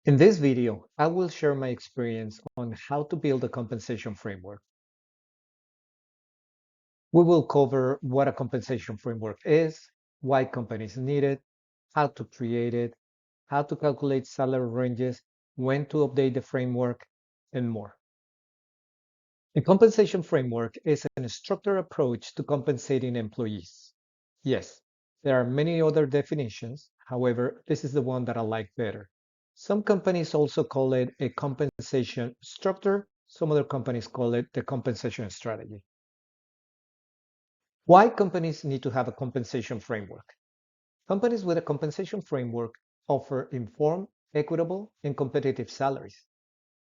In this video, I will share my experience on how to build a compensation framework. We will cover what a compensation framework is, why companies need it, how to create it, how to calculate salary ranges, when to update the framework, and more. A compensation framework is an structured approach to compensating employees. Yes, there are many other definitions. However, this is the one that I like better. Some companies also call it a compensation structure. Some other companies call it the compensation strategy. Why companies need to have a compensation framework? Companies with a compensation framework offer informed, equitable, and competitive salaries.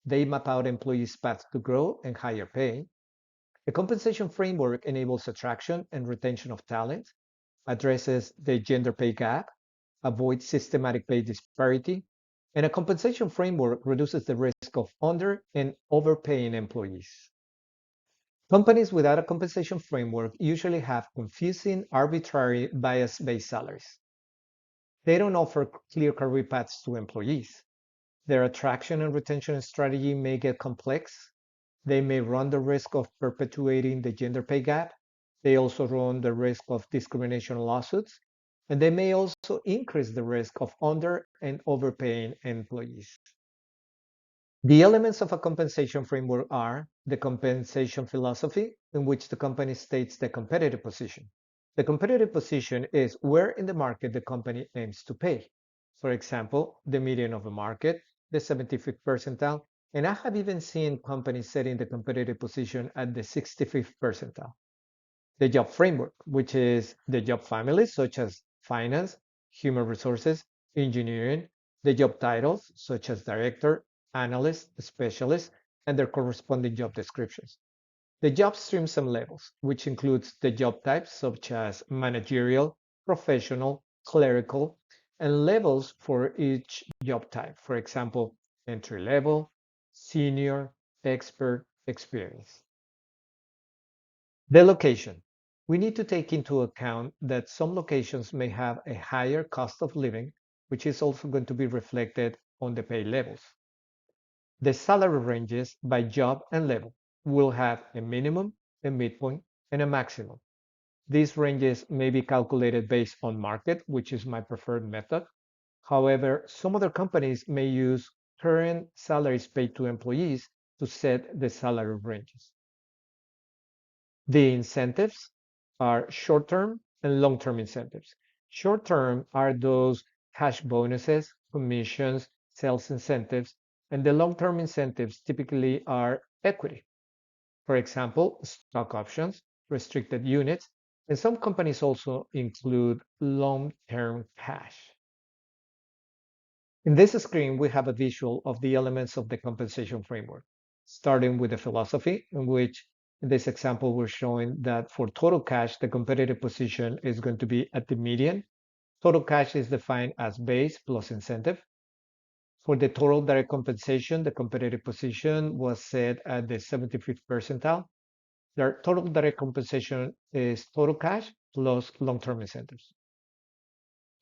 They map out employees' paths to grow and higher pay. A compensation framework enables attraction and retention of talent, addresses the gender pay gap, avoids systematic pay disparity, and a compensation framework reduces the risk of under and overpaying employees. Companies without a compensation framework usually have confusing, arbitrary, bias-based salaries. They don't offer clear career paths to employees. Their attraction and retention strategy may get complex. They may run the risk of perpetuating the gender pay gap. They also run the risk of discrimination lawsuits, and they may also increase the risk of under and overpaying employees. The elements of a compensation framework are the compensation philosophy, in which the company states the competitive position. The competitive position is where in the market the company aims to pay. For example, the median of the market, the 75th percentile, and I have even seen companies setting the competitive position at the 65th percentile. The job framework, which is the job families such as finance, human resources, engineering, the job titles such as director, analyst, specialist, and their corresponding job descriptions. The job streams and levels, which includes the job types such as managerial, professional, clerical, and levels for each job type. For example, entry level, senior, expert, experience. The location. We need to take into account that some locations may have a higher cost of living, which is also going to be reflected on the pay levels. The salary ranges by job and level will have a minimum, a midpoint, and a maximum. These ranges may be calculated based on market, which is my preferred method. However, some other companies may use current salaries paid to employees to set the salary ranges. The incentives are short-term and long-term incentives. Short-term are those cash bonuses, commissions, sales incentives, and the long-term incentives typically are equity. For example, stock options, restricted units, and some companies also include long-term cash. In this screen, we have a visual of the elements of the compensation framework, starting with the philosophy, in which in this example, we're showing that for total cash, the competitive position is going to be at the median. Total cash is defined as base plus incentive. For the total direct compensation, the competitive position was set at the 75th percentile. Their total direct compensation is total cash plus long-term incentives.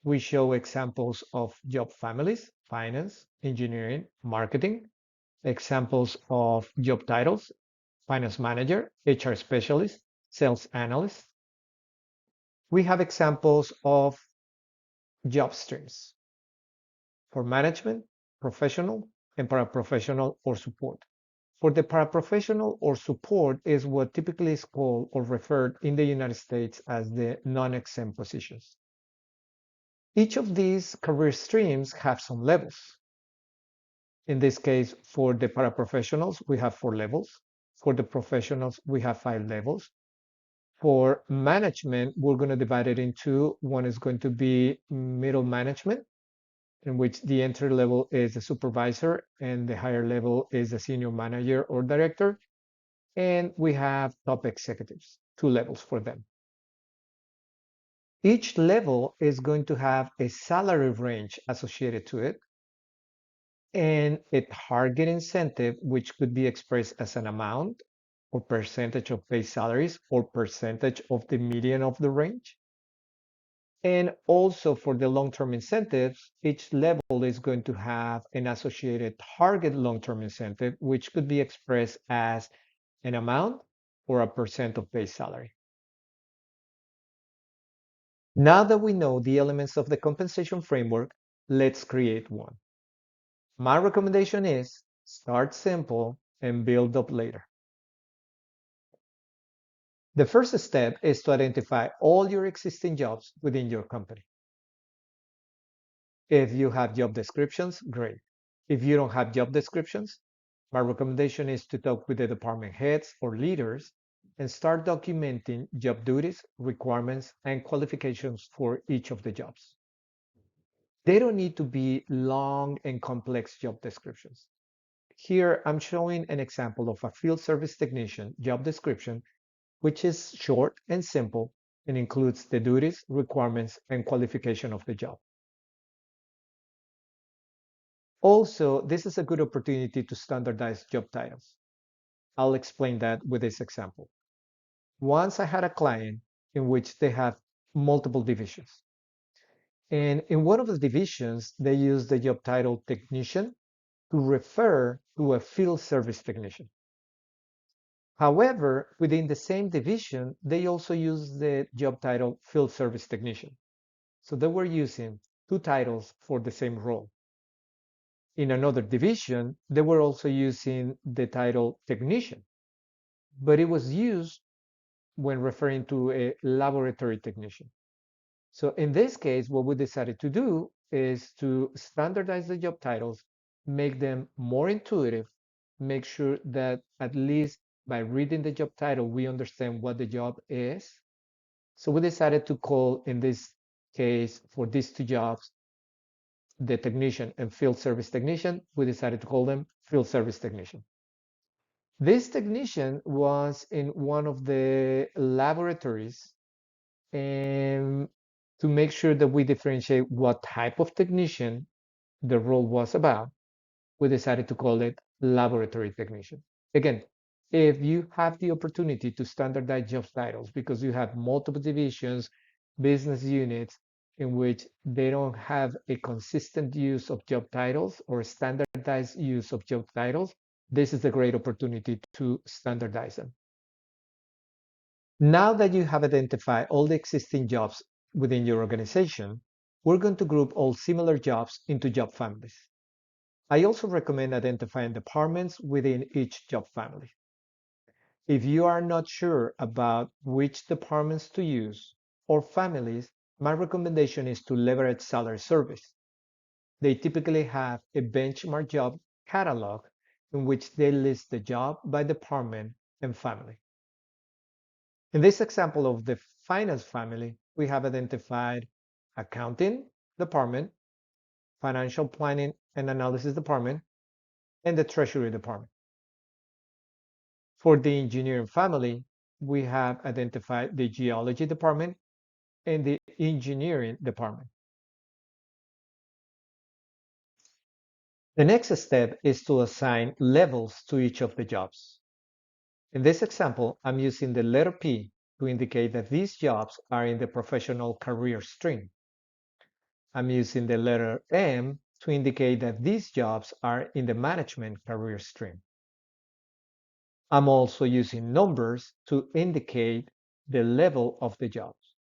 We show examples of job families, finance, engineering, marketing, examples of job titles, finance manager, HR specialist, sales analyst. We have examples of job streams for management, professional, and paraprofessional or support. For the paraprofessional or support is what typically is called or referred in the United States as the non-exempt positions. Each of these career streams have some levels. In this case, for the paraprofessionals, we have 4 levels. For the professionals, we have 5 levels. For management, we're going to divide it into one is going to be middle management, in which the entry level is a supervisor and the higher level is a senior manager or director. And we have top executives, 2 levels for them. Each level is going to have a salary range associated to it and a target incentive, which could be expressed as an amount or percentage of base salaries or percentage of the median of the range. And also for the long-term incentives, each level is going to have an associated target long-term incentive, which could be expressed as an amount or a percent of base salary. Now that we know the elements of the compensation framework, let's create one. My recommendation is start simple and build up later. The first step is to identify all your existing jobs within your company. If you have job descriptions, great. If you don't have job descriptions, my recommendation is to talk with the department heads or leaders and start documenting job duties, requirements, and qualifications for each of the jobs. They don't need to be long and complex job descriptions. Here, I'm showing an example of a field service technician job description, which is short and simple and includes the duties, requirements, and qualification of the job. Also, this is a good opportunity to standardize job titles. I'll explain that with this example. Once I had a client in which they have multiple divisions. And in one of the divisions, they use the job title technician to refer to a field service technician. However, within the same division, they also use the job title field service technician. So they were using two titles for the same role. In another division, they were also using the title technician, but it was used when referring to a laboratory technician. So in this case, what we decided to do is to standardize the job titles, make them more intuitive, make sure that at least by reading the job title, we understand what the job is. So we decided to call, in this case, for these two jobs, the technician and field service technician, we decided to call them field service technician. This technician was in one of the laboratories, and to make sure that we differentiate what type of technician the role was about, we decided to call it laboratory technician. Again, if you have the opportunity to standardize job titles because you have multiple divisions, business units in which they don't have a consistent use of job titles or standardized use of job titles, this is a great opportunity to standardize them. Now that you have identified all the existing jobs within your organization, we're going to group all similar jobs into job families. I also recommend identifying departments within each job family. If you are not sure about which departments to use or families, my recommendation is to leverage salary surveys. They typically have a benchmark job catalog in which they list the job by department and family. In this example of the finance family, we have identified accounting department, financial planning and analysis department, and the treasury department. For the engineering family, we have identified the geology department and the engineering department. The next step is to assign levels to each of the jobs. In this example, I'm using the letter P to indicate that these jobs are in the professional career stream. I'm using the letter M to indicate that these jobs are in the management career stream. I'm also using numbers to indicate the level of the jobs.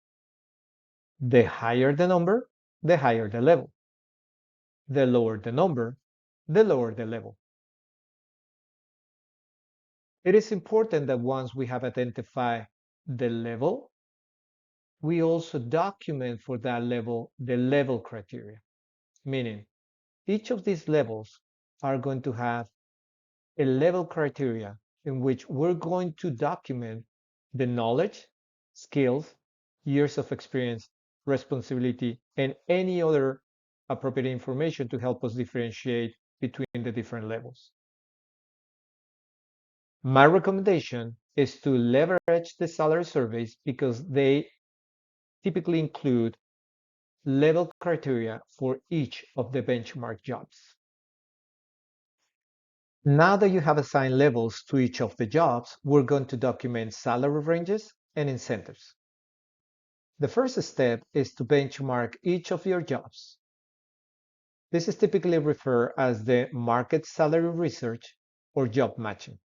The higher the number, the higher the level. The lower the number, the lower the level. It is important that once we have identified the level, we also document for that level the level criteria, meaning each of these levels are going to have a level criteria in which we're going to document the knowledge, skills, years of experience, responsibility, and any other appropriate information to help us differentiate between the different levels. My recommendation is to leverage the salary surveys because they typically include level criteria for each of the benchmark jobs. Now that you have assigned levels to each of the jobs, we're going to document salary ranges and incentives. The first step is to benchmark each of your jobs. This is typically referred as the market salary research or job matching.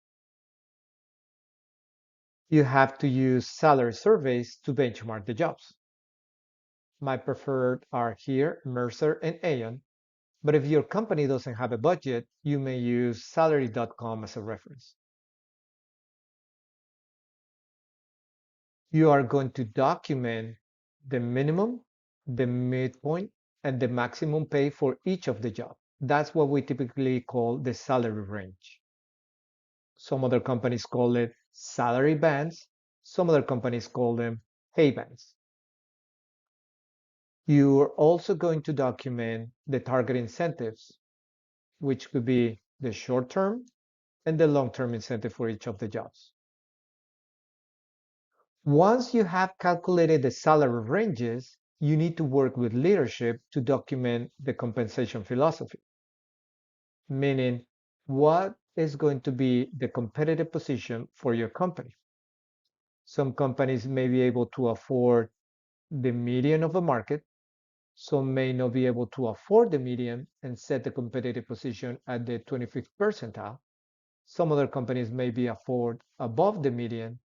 You have to use salary surveys to benchmark the jobs. My preferred are here, Mercer and Aon, but if your company doesn't have a budget, you may use salary.com as a reference. You are going to document the minimum, the midpoint, and the maximum pay for each of the jobs. That's what we typically call the salary range. Some other companies call it salary bands. Some other companies call them pay bands. You're also going to document the target incentives, which could be the short-term and the long-term incentive for each of the jobs. Once you have calculated the salary ranges, you need to work with leadership to document the compensation philosophy, meaning what is going to be the competitive position for your company. Some companies may be able to afford the median of the market. Some may not be able to afford the median and set the competitive position at the 25th percentile. Some other companies may be afford above the median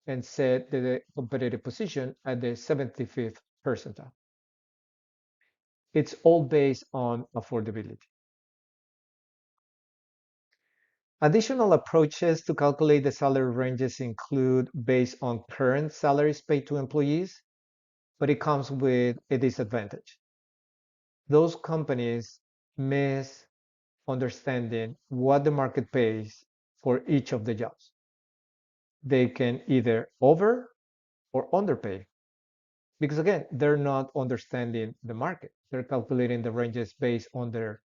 and set the competitive position at the 75th percentile. It's all based on affordability. Additional approaches to calculate the salary ranges include based on current salaries paid to employees, but it comes with a disadvantage. Those companies miss understanding what the market pays for each of the jobs. They can either over or underpay because again, they're not understanding the market. They're calculating the ranges based on their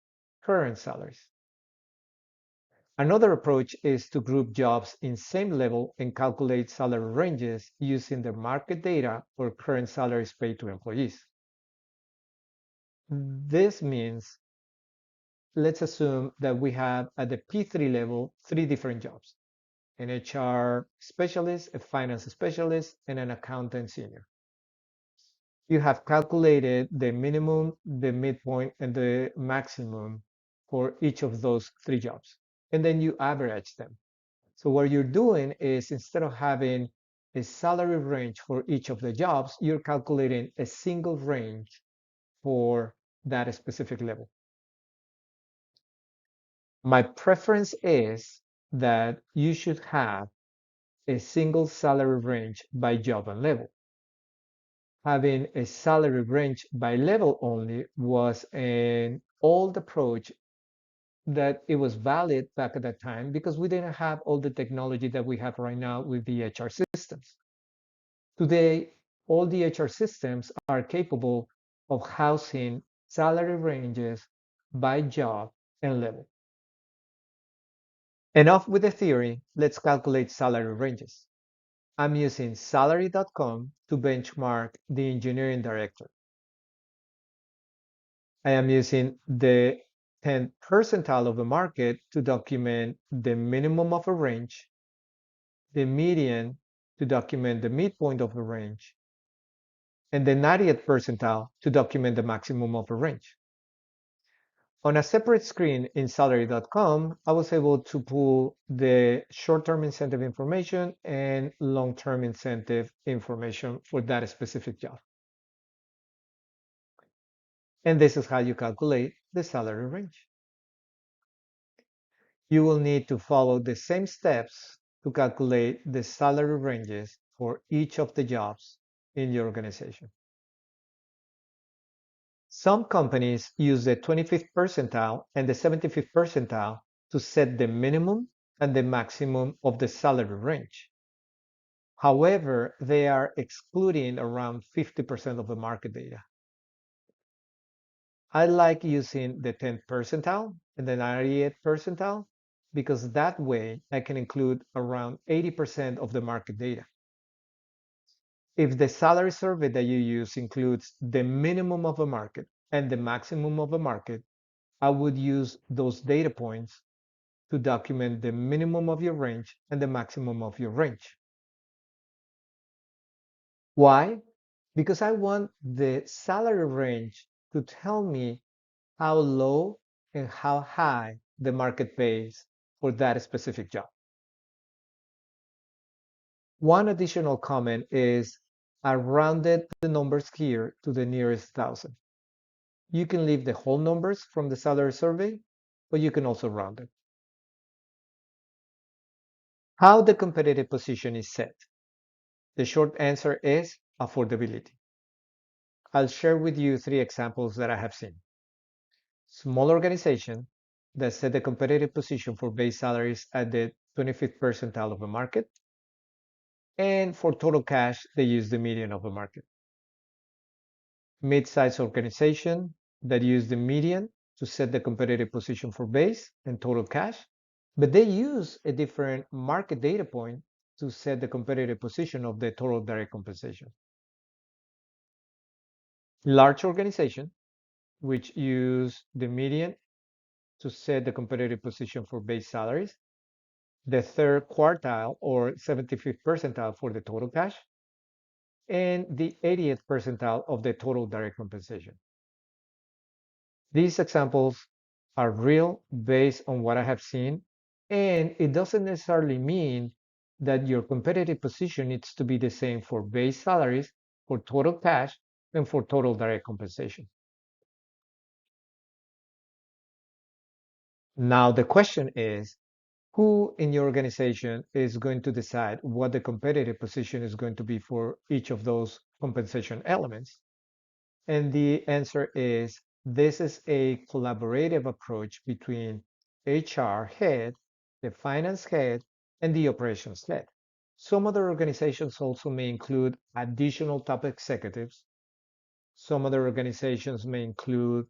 current salaries. Another approach is to group jobs in same level and calculate salary ranges using the market data or current salaries paid to employees. This means, let's assume that we have at the P3 level, 3 different jobs: an HR specialist, a finance specialist, and an accountant senior. You have calculated the minimum, the midpoint, and the maximum for each of those 3 jobs, and then you average them. So what you're doing is instead of having a salary range for each of the jobs, you're calculating a single range for that specific level. My preference is that you should have a single salary range by job and level. Having a salary range by level only was an old approach that it was valid back at that time because we didn't have all the technology that we have right now with the HR systems. Today, all the HR systems are capable of housing salary ranges by job and level. Enough with the theory, let's calculate salary ranges. I'm using salary.com to benchmark the engineering director. I am using the 10th percentile of the market to document the minimum of a range, the median to document the midpoint of the range, and the 90th percentile to document the maximum of a range. On a separate screen in salary.com, I was able to pull the short-term incentive information and long-term incentive information for that specific job. And this is how you calculate the salary range. You will need to follow the same steps to calculate the salary ranges for each of the jobs in your organization. Some companies use the 25th percentile and the 75th percentile to set the minimum and the maximum of the salary range. However, they are excluding around 50% of the market data. I like using the 10th percentile and the 98th percentile because that way I can include around 80% of the market data. If the salary survey that you use includes the minimum of a market and the maximum of a market, I would use those data points to document the minimum of your range and the maximum of your range. Why? because I want the salary range to tell me how low and how high the market pays for that specific job. One additional comment is I rounded the numbers here to the nearest thousand. You can leave the whole numbers from the salary survey, but you can also round it. How the competitive position is set. The short answer is affordability. I'll share with you three examples that I have seen. Small organization that set the competitive position for base salaries at the 25th percentile of the market, and for total cash, they use the median of the market. Mid-sized organization that use the median to set the competitive position for base and total cash, but they use a different market data point to set the competitive position of the total direct compensation. Large organization, which use the median to set the competitive position for base salaries, the third quartile or 75th percentile for the total cash, and the 80th percentile of the total direct compensation. These examples are real based on what I have seen, and it doesn't necessarily mean that your competitive position needs to be the same for base salaries, for total cash, and for total direct compensation. Now, the question is, who in your organization is going to decide what the competitive position is going to be for each of those compensation elements? And the answer is this is a collaborative approach between HR head, the finance head, and the operations head. Some other organizations also may include additional top executives. Some other organizations may include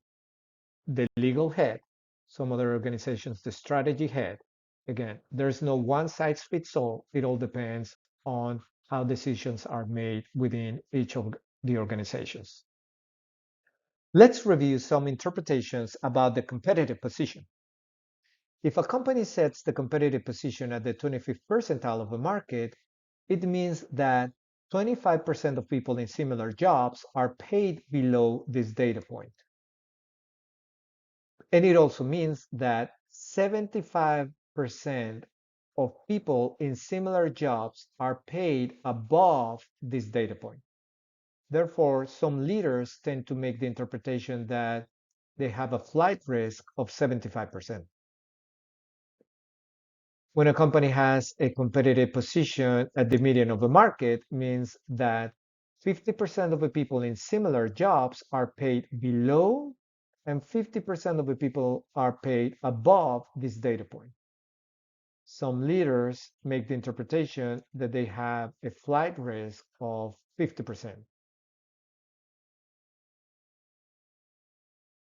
the legal head. Some other organizations, the strategy head. Again, there's no one size fits all. It all depends on how decisions are made within each of the organizations. Let's review some interpretations about the competitive position. If a company sets the competitive position at the 25th percentile of the market, it means that 25% of people in similar jobs are paid below this data point. And it also means that 75% of people in similar jobs are paid above this data point. Therefore, some leaders tend to make the interpretation that they have a flight risk of 75%. When a company has a competitive position at the median of the market, means that 50% of the people in similar jobs are paid below and 50% of the people are paid above this data point. Some leaders make the interpretation that they have a flight risk of 50%.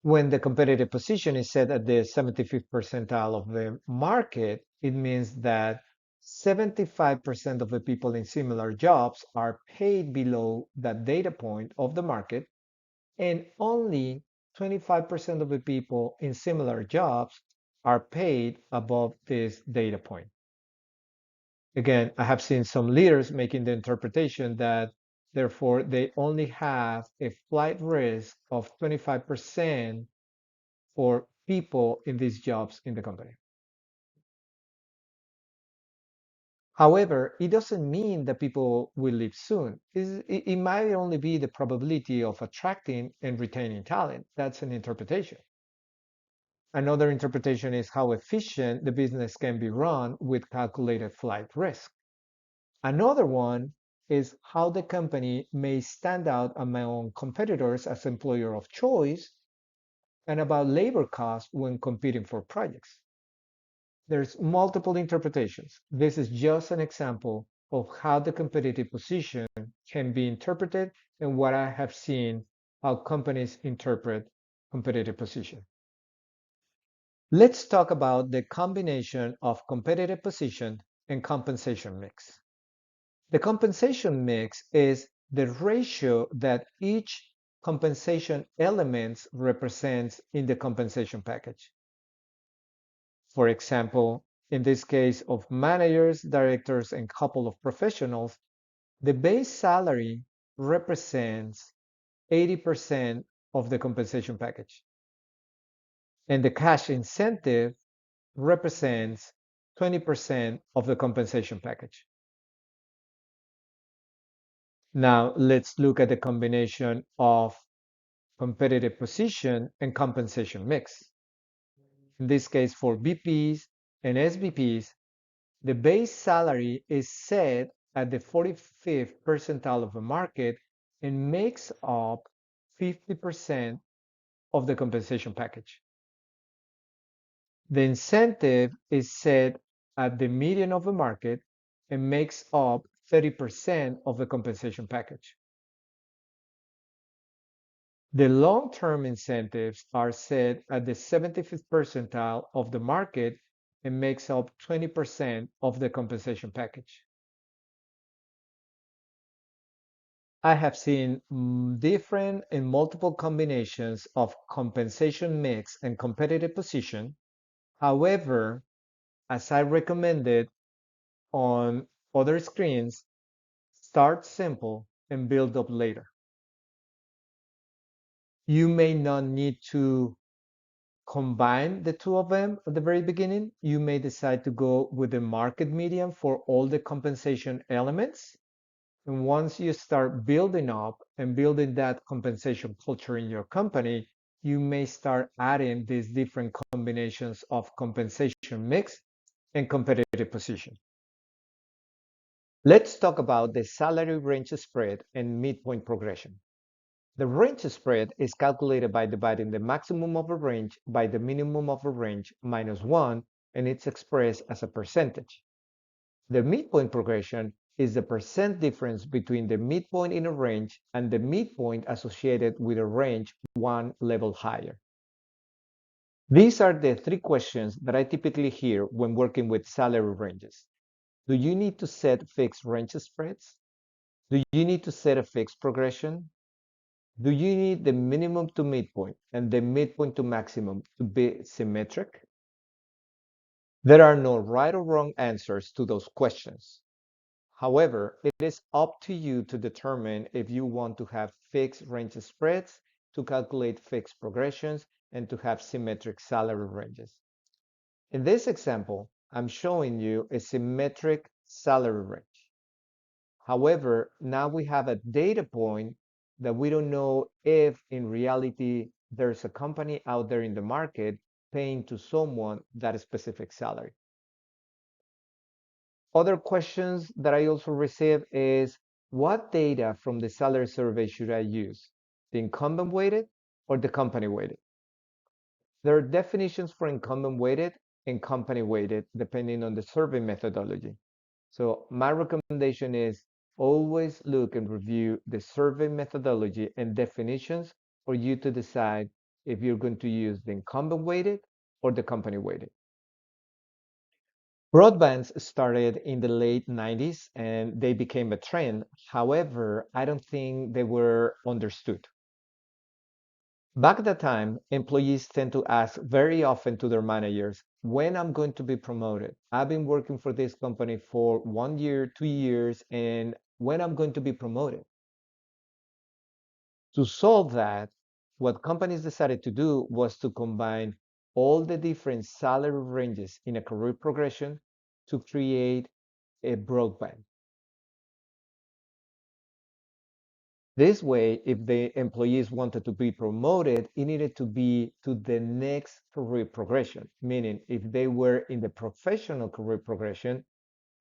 When the competitive position is set at the 75th percentile of the market, it means that 75% of the people in similar jobs are paid below that data point of the market, and only 25% of the people in similar jobs are paid above this data point. Again, I have seen some leaders making the interpretation that therefore they only have a flight risk of 25% for people in these jobs in the company. However, it doesn't mean that people will leave soon. It might only be the probability of attracting and retaining talent. That's an interpretation. Another interpretation is how efficient the business can be run with calculated flight risk. Another one is how the company may stand out among competitors as employer of choice and about labor costs when competing for projects. There's multiple interpretations. This is just an example of how the competitive position can be interpreted and what I have seen how companies interpret competitive position. Let's talk about the combination of competitive position and compensation mix. The compensation mix is the ratio that each compensation elements represents in the compensation package. For example, in this case of managers, directors, and couple of professionals, the base salary represents 80% of the compensation package, and the cash incentive represents 20% of the compensation package. Now, let's look at the combination of competitive position and compensation mix. In this case, for VPs and SVPs, the base salary is set at the 45th percentile of the market and makes up 50% of the compensation package. The incentive is set at the median of the market and makes up 30% of the compensation package. The long-term incentives are set at the 75th percentile of the market and makes up 20% of the compensation package. I have seen different and multiple combinations of compensation mix and competitive position. However, as I recommended on other screens, start simple and build up later. You may not need to combine the two of them at the very beginning. You may decide to go with the market median for all the compensation elements. And once you start building up and building that compensation culture in your company, you may start adding these different combinations of compensation mix and competitive position. Let's talk about the salary range spread and midpoint progression. The range spread is calculated by dividing the maximum of a range by the minimum of a range minus 1, and it's expressed as a percentage. The midpoint progression is the percent difference between the midpoint in a range and the midpoint associated with a range one level higher. These are the three questions that I typically hear when working with salary ranges. Do you need to set fixed range spreads? Do you need to set a fixed progression? Do you need the minimum to midpoint and the midpoint to maximum to be symmetric? There are no right or wrong answers to those questions. However, it is up to you to determine if you want to have fixed range spreads, to calculate fixed progressions, and to have symmetric salary ranges. In this example, I'm showing you a symmetric salary range. However, now we have a data point that we don't know if in reality there's a company out there in the market paying to someone that specific salary. Other questions that I also receive is, what data from the salary survey should I use? The incumbent weighted or the company weighted? There are definitions for incumbent weighted and company weighted depending on the survey methodology. So my recommendation is always look and review the survey methodology and definitions for you to decide if you're going to use the incumbent weighted or the company weighted. Broadbands started in the late 90s and they became a trend. However, I don't think they were understood. Back at that time, employees tend to ask very often to their managers, when I'm going to be promoted. I've been working for this company for 1 year, 2 years, and when I'm going to be promoted. To solve that, what companies decided to do was to combine all the different salary ranges in a career progression to create a broadband. This way, if the employees wanted to be promoted, it needed to be to the next career progression, meaning if they were in the professional career progression,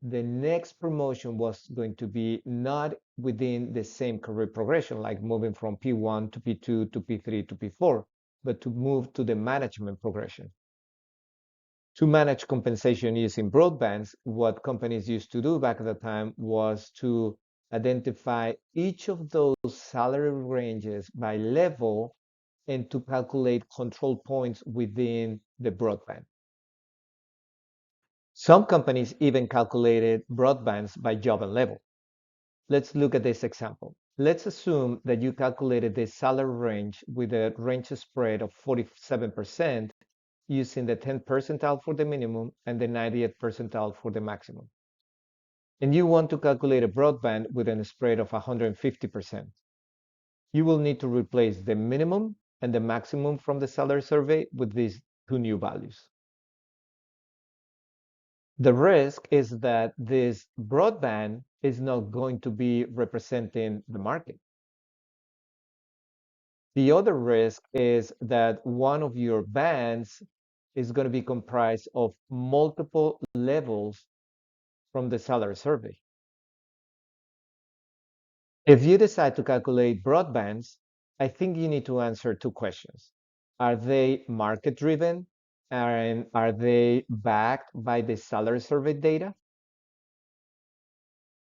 the next promotion was going to be not within the same career progression, like moving from P1 to P2 to P3 to P4, but to move to the management progression. To manage compensation using broadbands, what companies used to do back at the time was to identify each of those salary ranges by level and to calculate control points within the broadband. Some companies even calculated broadbands by job and level. Let's look at this example. Let's assume that you calculated this salary range with a range spread of 47% using the 10th percentile for the minimum and the 90th percentile for the maximum. and you want to calculate a broadband with a spread of 150%. You will need to replace the minimum and the maximum from the salary survey with these two new values. The risk is that this broadband is not going to be representing the market. The other risk is that one of your bands is going to be comprised of multiple levels from the salary survey. If you decide to calculate broadbands, I think you need to answer two questions. Are they market driven? And are they backed by the salary survey data?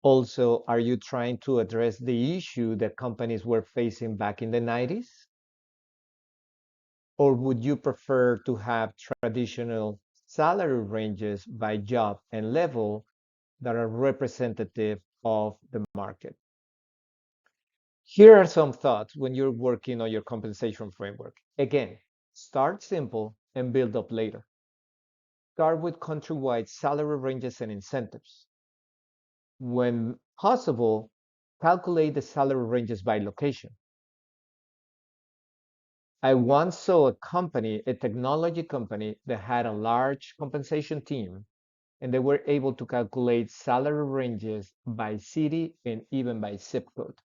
Also, are you trying to address the issue that companies were facing back in the 90s? Or would you prefer to have traditional salary ranges by job and level that are representative of the market? Here are some thoughts when you're working on your compensation framework. Again, start simple and build up later. Start with countrywide salary ranges and incentives. When possible, calculate the salary ranges by location. I once saw a company, a technology company, that had a large compensation team, and they were able to calculate salary ranges by city and even by zip code.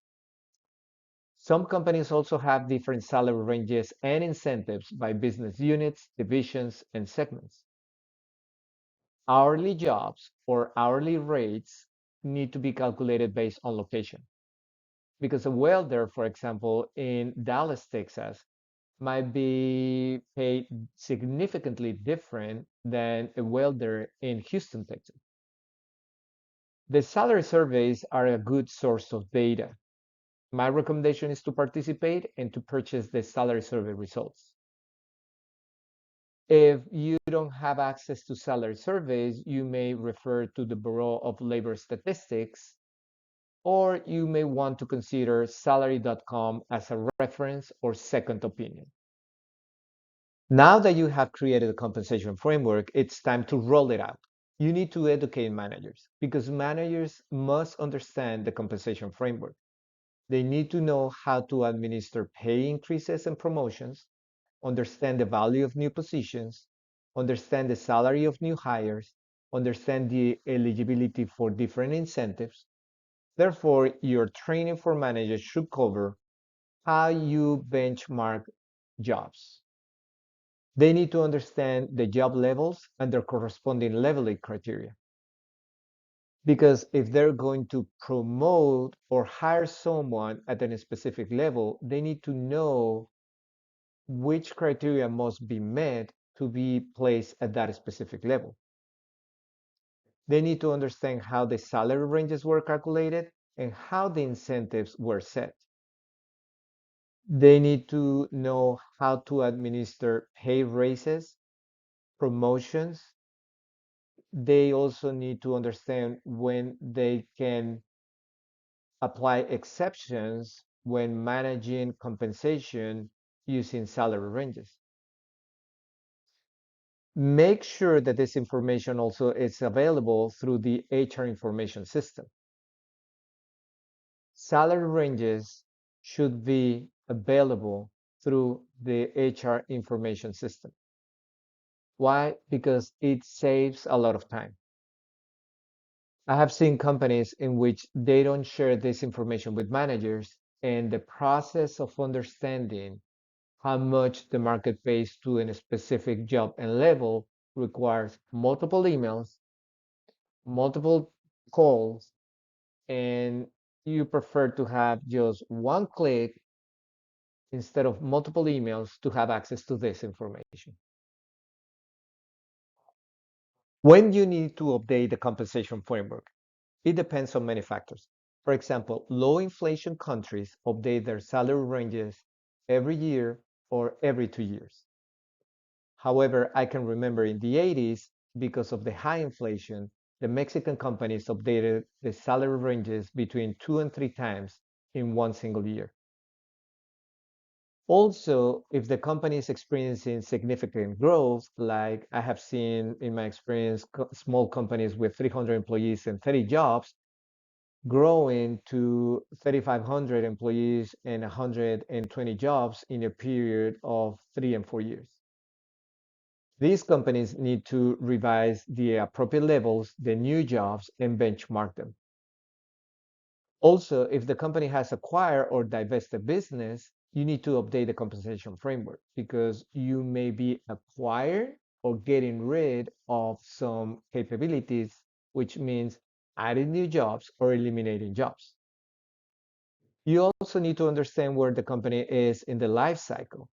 Some companies also have different salary ranges and incentives by business units, divisions, and segments. Hourly jobs or hourly rates need to be calculated based on location. Because a welder, for example, in Dallas, Texas, might be paid significantly different than a welder in Houston, Texas. The salary surveys are a good source of data. My recommendation is to participate and to purchase the salary survey results. If you don't have access to salary surveys, you may refer to the Bureau of Labor Statistics, or you may want to consider salary.com as a reference or second opinion. Now that you have created a compensation framework, it's time to roll it out. You need to educate managers because managers must understand the compensation framework. They need to know how to administer pay increases and promotions, understand the value of new positions, understand the salary of new hires, understand the eligibility for different incentives. Therefore, your training for managers should cover how you benchmark jobs. They need to understand the job levels and their corresponding leveling criteria. Because if they're going to promote or hire someone at a specific level, they need to know which criteria must be met to be placed at that specific level. They need to understand how the salary ranges were calculated and how the incentives were set. They need to know how to administer pay raises, promotions. They also need to understand when they can apply exceptions when managing compensation using salary ranges. Make sure that this information also is available through the HR information system. Salary ranges should be available through the HR information system. Why? Because it saves a lot of time. I have seen companies in which they don't share this information with managers, and the process of understanding how much the market pays to a specific job and level requires multiple emails, multiple calls, and you prefer to have just one click instead of multiple emails to have access to this information. When you need to update the compensation framework, it depends on many factors. For example, low inflation countries update their salary ranges every year or every 2 years. However, I can remember in the 80s, because of the high inflation, the Mexican companies updated the salary ranges between 2 and 3 times in one single year. Also, if the company is experiencing significant growth, like I have seen in my experience, small companies with 300 employees and 30 jobs growing to 3,500 employees and 120 jobs in a period of 3 and 4 years. These companies need to revise the appropriate levels, the new jobs, and benchmark them. Also, if the company has acquired or divested business, you need to update the compensation framework because you may be acquired or getting rid of some capabilities, which means adding new jobs or eliminating jobs. You also need to understand where the company is in the life cycle.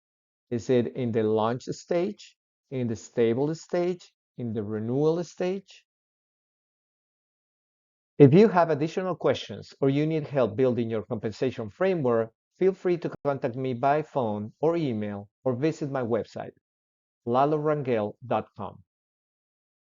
Is it in the launch stage, in the stable stage, in the renewal stage? If you have additional questions or you need help building your compensation framework, feel free to contact me by phone or email or visit my website, lalorangel.com.